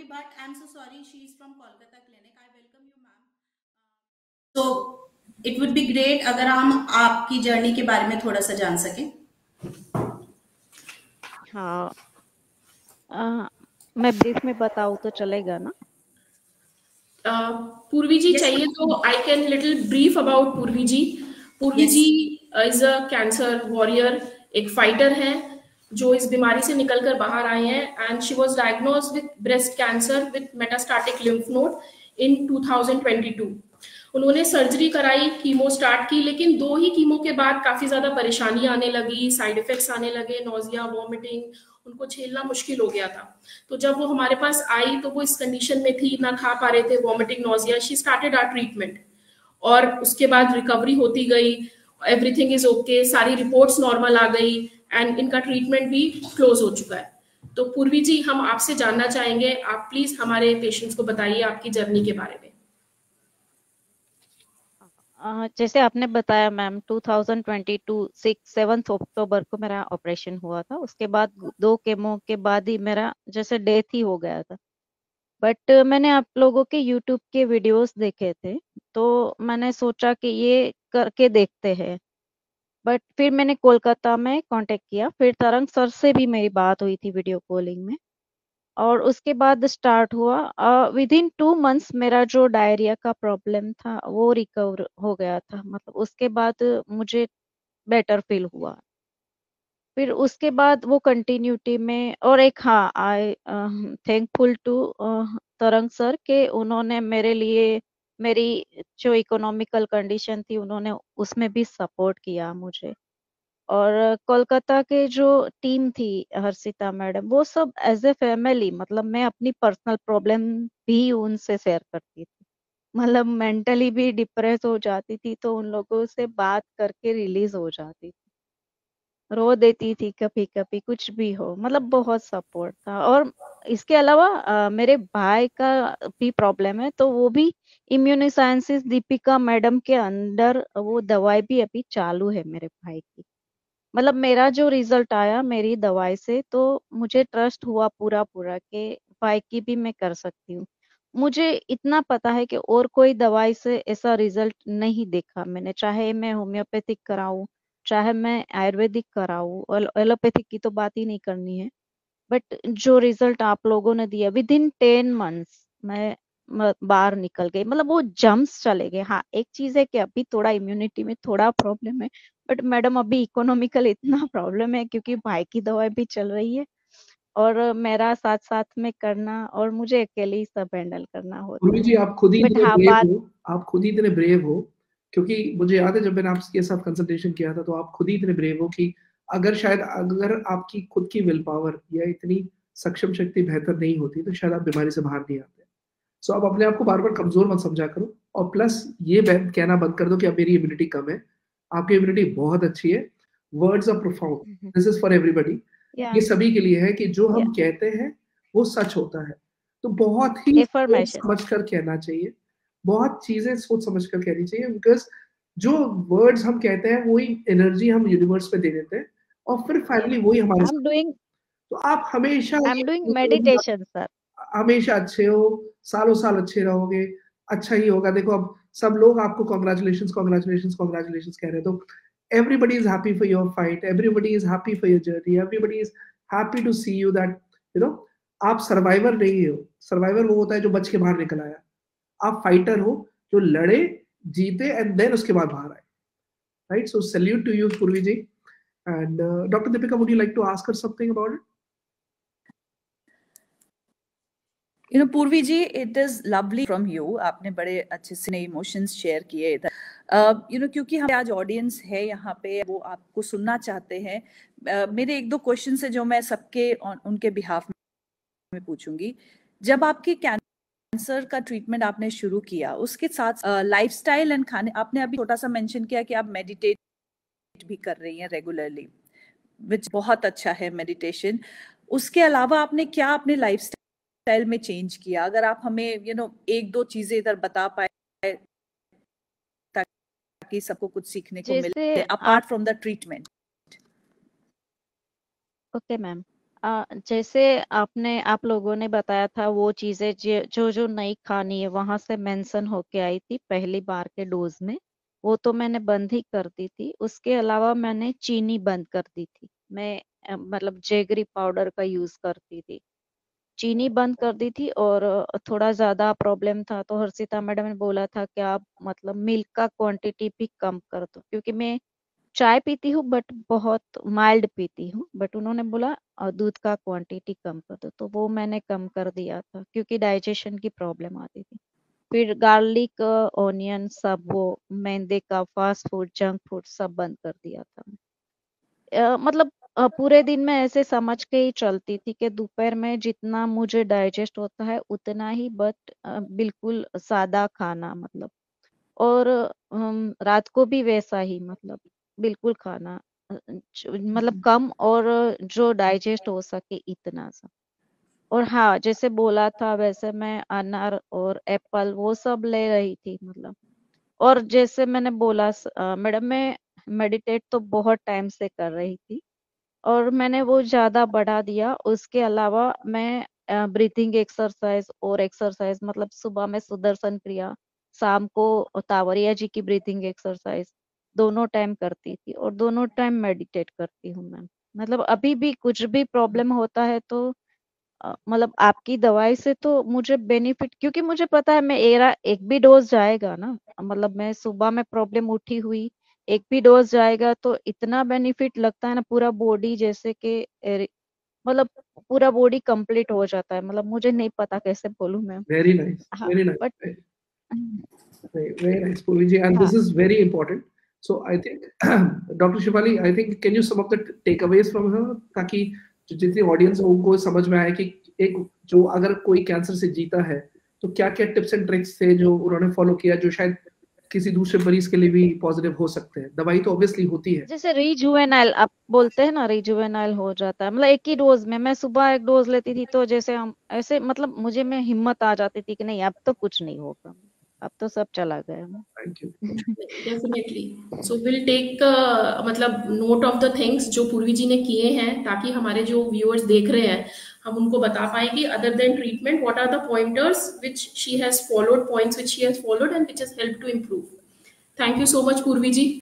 Purvi Bhatt. I'm so sorry. She is from Kolkata Clinic. I welcome you, ma'am. So it would be great अगर हम आपकी journey के बारे में थोड़ा सा जान सकें. हाँ, मैं ब्रीफ में बताऊँ तो चलेगा ना? पूर्वी जी Yes, चाहिए तो I can little brief about Purvi ji. Purvi Yes. Ji is a cancer warrior, एक फाइटर है जो इस बीमारी से निकलकर बाहर आए हैं. And she was diagnosed with breast cancer with metastatic lymph node in 2022. उन्होंने सर्जरी कराई, कीमो स्टार्ट की, लेकिन 2 ही कीमो के बाद काफी ज्यादा परेशानी आने लगी, साइड इफेक्ट्स आने लगे, नोजिया, वॉमिटिंग, उनको झेलना मुश्किल हो गया था. तो जब वो हमारे पास आई तो वो इस कंडीशन में थी, ना खा पा रहे थे, vomiting, nausea. She started our treatment और उसके बाद रिकवरी होती गई. एवरीथिंग इज ओके, सारी रिपोर्ट्स नॉर्मल आ गई एंड इनका ट्रीटमेंट भी क्लोज हो चुका है. तो पूर्वी जी, हम आपसे जानना चाहेंगे, आप प्लीज हमारे पेशेंट्स को बताइए आपकी जर्नी के बारे में. जैसे आपने बताया मैम, 2022 7 अक्टूबर को मेरा ऑपरेशन हुआ था. उसके बाद 2 केमो के बाद ही मेरा जैसे डेथ ही हो गया था. बट मैंने आप लोगों के यूट्यूब के वीडियोस देखे थे, तो मैंने सोचा कि ये करके देखते हैं. बट फिर मैंने कोलकाता में कांटेक्ट किया, फिर तरंग सर से भी मेरी बात हुई थी वीडियो कॉलिंग में, और उसके बाद स्टार्ट हुआ. विद इन 2 मंथ्स मेरा जो डायरिया का प्रॉब्लम था वो रिकवर हो गया था. मतलब उसके बाद मुझे बेटर फील हुआ. फिर उसके बाद वो कंटिन्यूटी में, और एक हाँ, आई थैंकफुल टू तरंग सर के उन्होंने मेरे लिए मेरी जो इकोनॉमिकल कंडीशन थी उन्होंने उसमें भी सपोर्ट किया मुझे. और कोलकाता के जो टीम थी, हर्षिता मैडम, वो सब एज ए फैमिली, मतलब मैं अपनी पर्सनल प्रॉब्लम भी उनसे शेयर करती थी. मतलब मेंटली भी डिप्रेस हो जाती थी तो उन लोगों से बात करके रिलीज हो जाती थी, रो देती थी कभी कभी, कुछ भी हो. मतलब बहुत सपोर्ट था. और इसके अलावा मेरे भाई का भी प्रॉब्लम है, तो वो भी इम्यूनोसाइंसिस दीपिका मैडम के अंडर वो दवाई भी अभी चालू है मेरे भाई की. मतलब मेरा जो रिजल्ट आया मेरी दवाई से, तो मुझे ट्रस्ट हुआ पूरा पूरा कि भाई की भी मैं कर सकती हूँ. मुझे इतना पता है कि और कोई दवाई से ऐसा रिजल्ट नहीं देखा मैंने, चाहे मैं होम्योपैथिक कराऊं, चाहे मैं आयुर्वेदिक कराऊं, और एलोपैथिक की तो बात ही नहीं करनी है. बट जो रिजल्ट आप लोगों ने दिया विद इन 10 मंथ्स, मैं बाहर निकल गई. मतलब वो जम्स चले गए. हाँ, एक चीज है कि अभी थोड़ा इम्यूनिटी में थोड़ा प्रॉब्लम है, बट मैडम अभी इकोनॉमिकल इतना प्रॉब्लम है क्योंकि भाई की दवाई भी चल रही है और मेरा साथ साथ में करना, और मुझे अकेले ही सब हैंडल करना होता पूर्वी है. जी, आप खुद ही बट इतने हाँ, ब्रेव बात हो, आप खुद ही इतने ब्रेव हो, क्योंकि मुझे याद है जब मैंने आपके साथ कंसल्टेशन किया था तो आप खुद ही इतने ब्रेव हो कि अगर आपकी खुद की विल पावर या इतनी सक्षम शक्ति बेहतर नहीं होती तो शायद आप बीमारी से बाहर नहीं आते. सो आप अपने आप को बार बार कमजोर मत समझा करो, और प्लस ये कहना बंद कर दो कि अब मेरी इम्यूनिटी कम है. आपकी इम्यूनिटी बहुत अच्छी है. Words are profound, this is for everybody. या ये सभी के लिए है कि जो या हम कहते हैं वो सच होता है. तो बहुत ही सोच एफर्मेशन. समझ कर कहना चाहिए, बहुत चीजें सोच समझ कर कहनी चाहिए, बिकॉज जो वर्ड्स हम कहते हैं वही एनर्जी हम यूनिवर्स में दे देते हैं और फिर फाइनली वही हमारे आई एम साथ. डूइंग तो आप हमेशा I am doing meditation sir. हमेशा अच्छे हो, सालों साल अच्छे रहोगे, अच्छा ही होगा. देखो अब सब लोग आपको कॉन्ग्रेचुलेशंस कॉन्ग्रेचुलेशंस कॉन्ग्रेचुलेशंस कह रहे हैं, तो everybody is happy for your fight, everybody is happy for your journey, everybody is happy to see you that you know आप सर्वाइवर नहीं हो. सर्वाइवर वो होता है जो बच के बाहर निकल आया. आप फाइटर हो जो लड़े, जीते एंड देन उसके बाद बाहर आए. Right, so salute to you Purvi ji. And doctor Deepika, would you like to ask her something about it? Purvi ji, it is lovely from you. आपने बड़े अच्छे से इमोशंस शेयर किए इधर. क्योंकि हम आज ऑडियंस है यहाँ पे, वो आपको सुनना चाहते हैं. मेरे 1-2 क्वेश्चन है जो मैं सबके उनके बिहाफ में पूछूंगी. जब आपकी कैंसर का ट्रीटमेंट आपने शुरू किया, उसके साथ लाइफस्टाइल एंड खाने, आपने अभी छोटा सा मेंशन किया कि आप मेडिटेट भी कर रही हैं रेगुलरली, विच बहुत अच्छा है मेडिटेशन. उसके अलावा आपने क्या अपने लाइफस्टाइल में चेंज किया? अगर आप हमें 1-2 चीजें इधर बता पाए ताकि सबको कुछ सीखने को मिले जैसे apart from the treatment. Okay ma'am, जैसे आप लोगों ने बताया था वो चीजें जो नहीं खानी है वहां से मेंशन होके आई थी पहली बार के डोज में, वो तो मैंने बंद ही कर दी थी। उसके अलावा मैंने चीनी बंद कर दी थी। मैं मतलब जेगरी पाउडर का यूज करती थी, चीनी बंद कर दी थी। और थोड़ा ज्यादा प्रॉब्लम था तो हर्षिता मैडम ने बोला था कि आप मतलब मिल्क का क्वांटिटी भी कम कर दो, क्योंकि मैं चाय पीती हूँ बट बहुत माइल्ड पीती हूँ। बट उन्होंने बोला दूध का क्वांटिटी कम कर दो, तो वो मैंने कम कर दिया था क्योंकि डाइजेशन की प्रॉब्लम आती थी। फिर गार्लिक, ऑनियन, सब वो मैदे का फास्ट फूड, जंक फूड सब बंद कर दिया था। मतलब पूरे दिन में ऐसे समझ के ही चलती थी कि दोपहर में जितना मुझे डाइजेस्ट होता है उतना ही, बट बिल्कुल सादा खाना मतलब। और रात को भी वैसा ही, मतलब बिल्कुल खाना मतलब कम, और जो डाइजेस्ट हो सके इतना सा। और हाँ, जैसे बोला था वैसे मैं अनार और एप्पल वो सब ले रही थी मतलब। और जैसे मैंने बोला मैडम, मैं मेडिटेट तो बहुत टाइम से कर रही थी और मैंने वो ज्यादा बढ़ा दिया। उसके अलावा मैं ब्रीथिंग एक्सरसाइज और एक्सरसाइज, मतलब सुबह में सुदर्शन क्रिया, शाम को तावरिया जी की ब्रीथिंग एक्सरसाइज दोनों टाइम करती थी और दोनों टाइम मेडिटेट करती हूँ मैं। मतलब अभी भी कुछ भी प्रॉब्लम होता है तो मतलब आपकी दवाई से तो मुझे बेनिफिट, क्योंकि मुझे पता है मैं एरा एक भी डोज जाएगा ना, मतलब मैं सुबह में प्रॉब्लम उठी हुई, एक भी डोज जाएगा तो इतना बेनिफिट लगता है ना, पूरा बॉडी जैसे कि मतलब पूरा बॉडी कंप्लीट हो जाता है। मतलब मुझे नहीं पता कैसे बोलूं मैं। Very nice, हाँ, very nice, but very nice, Purvi, and हाँ, this is very important. So I think, Dr. Shivali, I think can you sum up the takeaways from her, ताकि जो जितनी ऑडियंस है उनको समझ में आए कि एक जो अगर कोई कैंसर से जीता है तो क्या क्या टिप्स एंड ट्रिक्स थे जो उन्होंने फॉलो किया, जो शायद किसी दूसरे मरीज के लिए भी पॉजिटिव हो सकते हैं। दवाई तो ऑब्वियसली होती है। जैसे रिजुवेनाइल आप बोलते हैं ना, रिजुवेनाइल हो जाता है। मतलब एक ही डोज में, मैं सुबह एक डोज लेती थी तो जैसे हम ऐसे, मतलब मुझे में हिम्मत आ जाती थी कि नहीं अब तो कुछ नहीं होगा, अब तो सब चला गया। Thank you. Definitely. So will take मतलब नोट ऑफ द थिंग्स जो पूर्वी जी ने किए हैं, ताकि हमारे जो व्यूअर्स देख रहे हैं हम उनको बता पाए कि other than treatment what are the pointers which she has followed, points which she has followed and which has help to improve. Thank you so much Purvi ji.